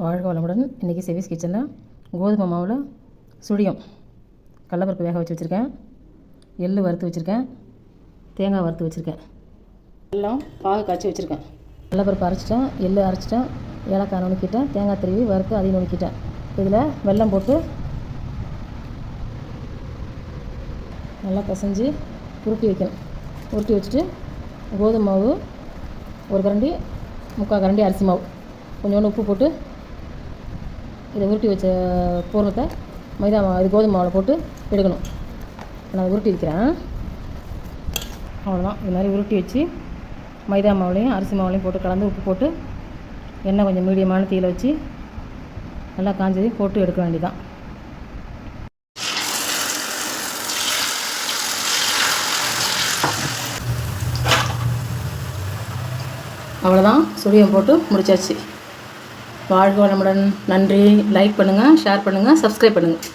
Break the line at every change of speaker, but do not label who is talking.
வாழ்க வளமுடன். இன்றைக்கி செவிஸ் கிச்சனில் கோதுமை மாவில் சுழியம் கடலப்பருப்பு வேக வச்சு வச்சுருக்கேன், எள்ளு வறுத்து வச்சுருக்கேன், தேங்காய் வறுத்து வச்சுருக்கேன், எல்லாம் பாகு காய்ச்சி வச்சுருக்கேன். கடலப்பருப்பு அரைச்சிட்டேன், எள்ளு அரைச்சிட்டேன், ஏலக்காய் நுணுக்கிட்டேன், தேங்காய் திருவி வறுத்து அதையும் நுணுக்கிட்டேன். இதில் வெல்லம் போட்டு நல்லா பிசைஞ்சு உருட்டி வைக்கணும். உருட்டி வச்சுட்டு கோதுமை மாவு ஒரு கரண்டி, முக்கால் கரண்டி அரிசி மாவு, கொஞ்சோண்டு உப்பு போட்டு இதை உருட்டி வச்ச பூரணத்தை மைதா மாவு இது கோதுமை மாவில் போட்டு எடுக்கணும். நான் அதை உருட்டி வைக்கிறேன். அவ்வளோதான். இது மாதிரி உருட்டி வச்சு மைதா மாவுலையும் அரிசி மாவுலையும் போட்டு கலந்து உப்பு போட்டு எண்ணெய் கொஞ்சம் மீடியமான தீயில் வச்சு நல்லா காஞ்சதையும் போட்டு எடுக்க வேண்டியதான். அவ்வளோதான், சுழியம் போட்டு முடிச்சாச்சு. வாழ்க வளமுடன். நன்றி. லைக் பண்ணுங்கள், ஷேர் பண்ணுங்கள், சப்ஸ்கிரைப் பண்ணுங்கள்.